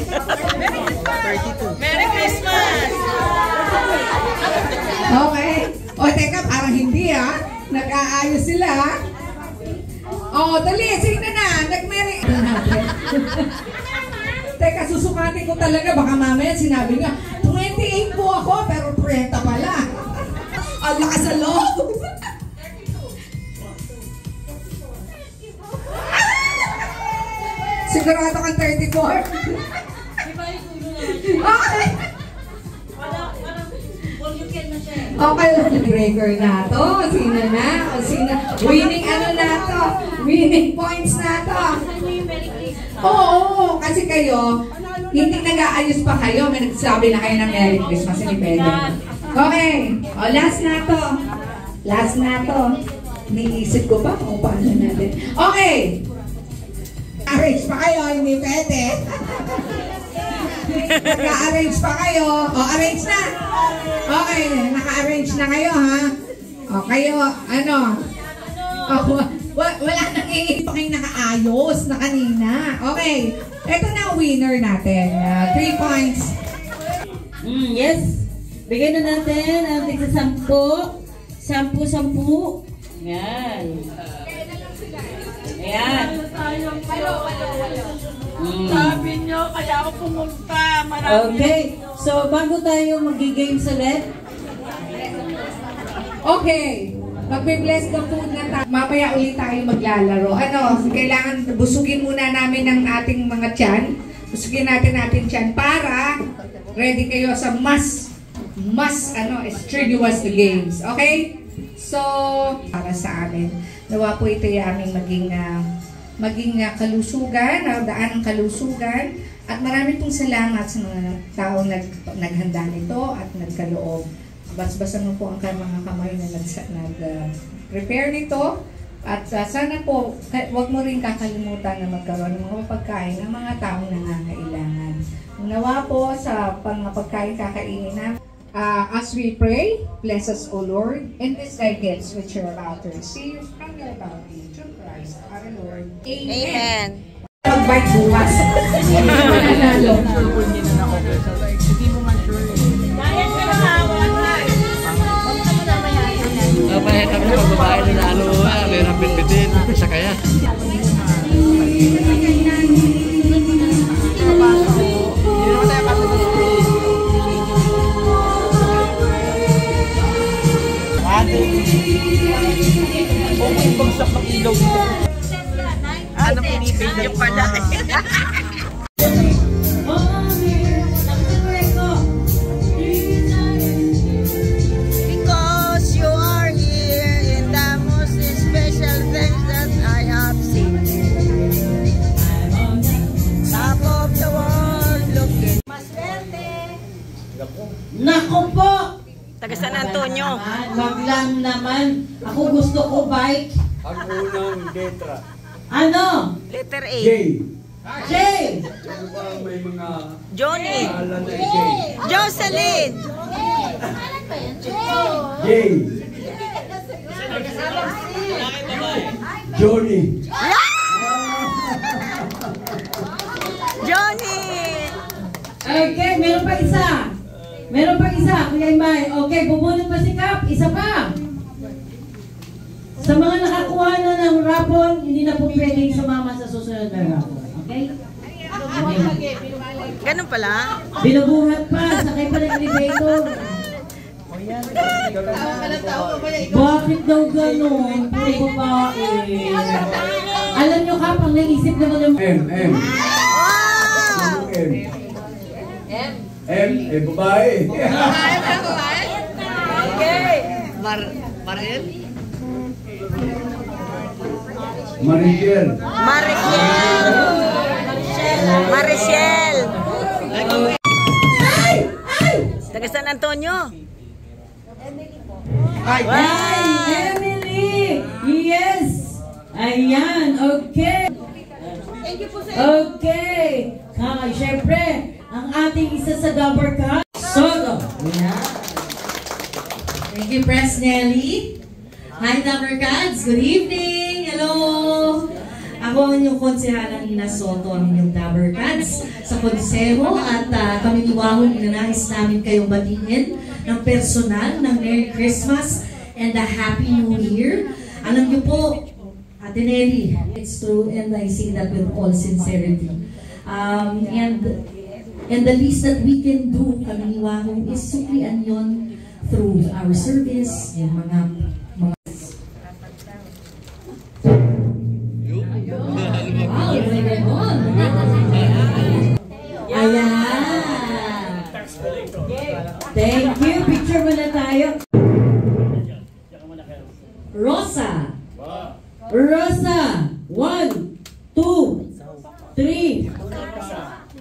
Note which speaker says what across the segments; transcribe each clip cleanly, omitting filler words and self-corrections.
Speaker 1: 32. Merry Christmas!
Speaker 2: Okay. O, teka, parang hindi nag-aayos sila O, dali, sino na? Nag-merry. Teka, susukatin ko talaga. Baka mamaya sinabi nga, 28 po ako, pero 30 pala. Ang lakas sa loob. Sigurado kang 34. Okay. Okay, breaker na to. Sino na? O sino? Winning ano na to? Winning points na to. Oo, kasi kayo, hindi nag-aayos pa kayo. May nagsabi na kayo ng Merry Christmas. Hindi pwede. Okay. O, last na to. Last na to. Niisip ko pa kung paano natin. Okay. Arrange pa kayo, hindi pwede. Naka-arrange pa kayo. O, arrange na. Okay, naka-arrange na kayo, ha? O, kayo, ano? O, wala nang iipa kayong nakaayos na kanina. Okay, ito na ang winner natin. 3 points.
Speaker 3: Yes. Bigyan na natin ang tigsa 10. 10. Yan. Ayan.
Speaker 1: Sabi nyo, kaya ako pumunta.
Speaker 3: Okay. So, bago tayo mag-games ulit.
Speaker 2: Okay. Magbe-bless the food na tayo. Mamaya ulit tayo maglalaro. Ano, kailangan busugin muna namin ang ating mga tiyan. Busugin natin tiyan para ready kayo sa mas strenuous games. Okay? So, para sa amin, nawa po ito yung aming maging kalusugan, daan ng kalusugan. At marami pong salamat sa mga taong naghanda nito at nagkaloob. Basbasan mo po ang mga kamay na nag-prepare nito. At sana po, huwag mo rin kakalimutan na magkaroon ng mga pagkain ng mga taong nangangailangan. Nawa po sa pagkain kakainin na. As we pray, bless us, O Lord, and these thy gifts which are about to receive from your bounty through Christ our Lord. Amen. Mag-bite bukas. Mananalo.
Speaker 1: Hindi mo man sure. Dahil ka na
Speaker 4: Kapaya kami ng pagbabae na mayroong bitbitin sa kaya.
Speaker 1: Okay, bagsak ng ilaw dito. Ano pinipigil pala? Because you are here in the most special things that I have seen. I'm on top of the world looking. Maswerte!
Speaker 3: Nako po!
Speaker 1: Taga San Antonio.
Speaker 3: Wag lang naman. Ako gusto ko bike.
Speaker 4: Ang unang letra.
Speaker 3: Ano?
Speaker 1: Letter A.
Speaker 4: J.
Speaker 3: J.
Speaker 4: May mga
Speaker 1: Johnny.
Speaker 4: alam na J.
Speaker 1: Jocelyn.
Speaker 4: J. Johnny.
Speaker 1: Johnny.
Speaker 3: Okay, meron pa isa. Meron pa isa, Kuya Imay. Okay, bubunot pa si Kap. Isa pa. Sa mga nakakuha na ng rapon, hindi na po pwedeng sumama sa susunod na rapon. Okay?
Speaker 1: Ganun pala.
Speaker 3: Binubuhat pa. Sakay pa ng elevator. Bakit daw ganun? Puro babae. Alam nyo, Kap, ang naisip naman ng...
Speaker 4: M. M, babae.
Speaker 1: Okay.
Speaker 4: Mariel.
Speaker 1: Mariciel. Taga San Antonio.
Speaker 3: Ay, Emily! Yes! Ayan, okay. Okay. Siyempre, ang ating isa sa Gabber Cup, Soto. Ayan. Thank you, Press Nelly. Hi, Gabber Cats. Good evening. Hello. Ang Ako ang inyong konsehalang Ina Soto, ang inyong Dabber Cats sa konseho at kami ni Wahon, inanais namin kayong batiin ng personal ng Merry Christmas and a Happy New Year. Alam niyo po, Ate Nelly, it's true and I say that with all sincerity. And the least that we can do, kami ni Wahon, is suklian yon through our service, yung mga wow, may ganon. Ayan. Thank you. Picture muna tayo. Rosa. Rosa. 1, 2, 3.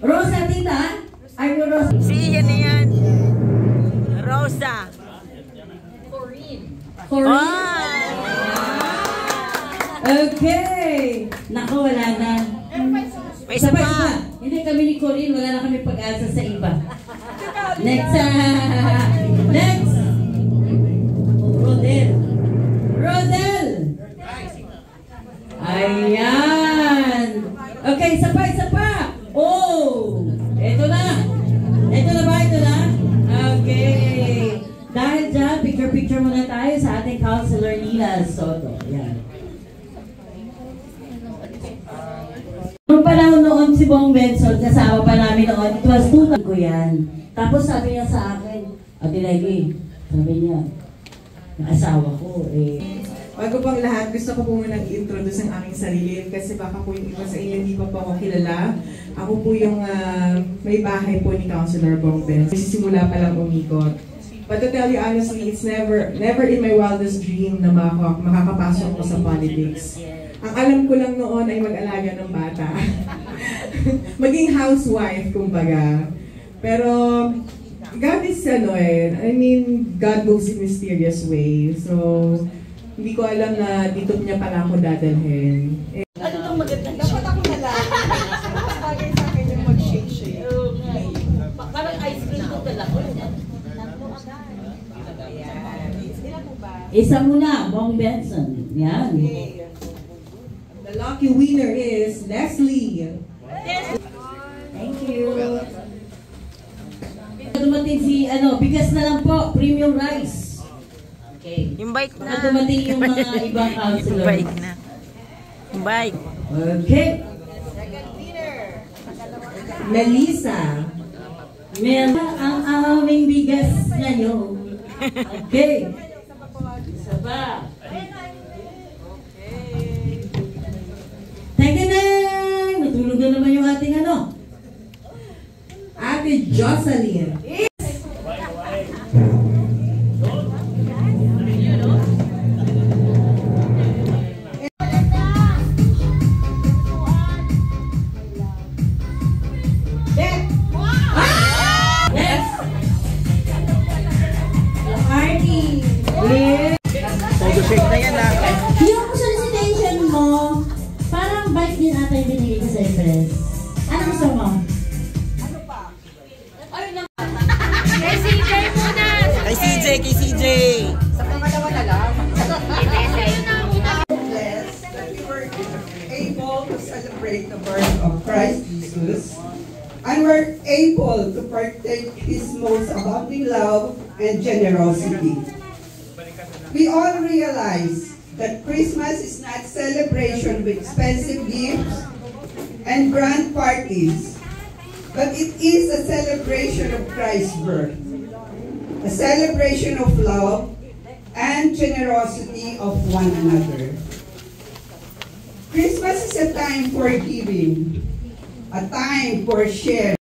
Speaker 3: Rosa, tita. Are you Rosa?
Speaker 1: Si yan na yan. Rosa.
Speaker 3: Corinne. Okay. Naku, wala na.
Speaker 1: May isa pa.
Speaker 3: Hindi kami ni Corinne, wala na kami pag-asa sa iba. Next. Next. Rodel. Rodel. Ayan. Okay, isa pa. Oh. Ito na. Ito na ba? Okay. Dahil dyan, picture muna tayo sa ating counselor Ina Soto. Ayan. Nung panahon noon si Bong Benson, kasama pa namin noon, it was 2 ko yan. Tapos sabi niya sa akin, Ate Leggy, sabi niya, yung asawa ko,
Speaker 5: Bago pang lahat, gusto ko po munang i-introduce ang aming sarili kasi baka po yung iba sa inyo hindi pa po ako kilala. Ako po yung may bahay po ni Councilor Bong Benson. Simula pa lang umikot. But to tell you honestly, it's never in my wildest dream na makakapasok ko sa politics. Ang alam ko lang noon ay mag-alaga ng bata. Maging housewife, kumbaga. Pero, God is God moves in mysterious ways. So, hindi ko alam na dito niya pala ako dadalhin.
Speaker 1: Ano itong maganda?
Speaker 5: Dapat ako na lang. Bagay sa akin yung mag-shake.
Speaker 1: Parang ice cream ko talaga.
Speaker 3: Isa muna, Bong Benson. Yan.
Speaker 5: The lucky winner is Leslie.
Speaker 3: Thank you. Dumating si, bigas na lang po, premium rice. Okay.
Speaker 1: Yung bike na.
Speaker 3: Dumating yung mga ibang counselor.
Speaker 1: Yung bike na. Yung bike.
Speaker 3: Okay.
Speaker 5: Second winner. Melissa.
Speaker 3: Meron ang aming bigas ngayon. Okay. Isa pa. Teka-nang! Natulog na naman yung ating
Speaker 5: Ate Jocelyn.
Speaker 3: Yung solicitation mo, parang bike din ata yung binigay ko sa Empress. Ano gusto mo? Ano pa?
Speaker 1: Kay CJ muna!
Speaker 6: Kay CJ!
Speaker 5: Sa pangalawa na lang.
Speaker 7: Blessed that we were able to celebrate the birth of Christ Jesus and were able to partake His most abounding love and generosity. We all realize that Christmas is not a celebration with expensive gifts and grand parties, but it is a celebration of Christ's birth, a celebration of love and generosity of one another. Christmas is a time for giving, a time for sharing.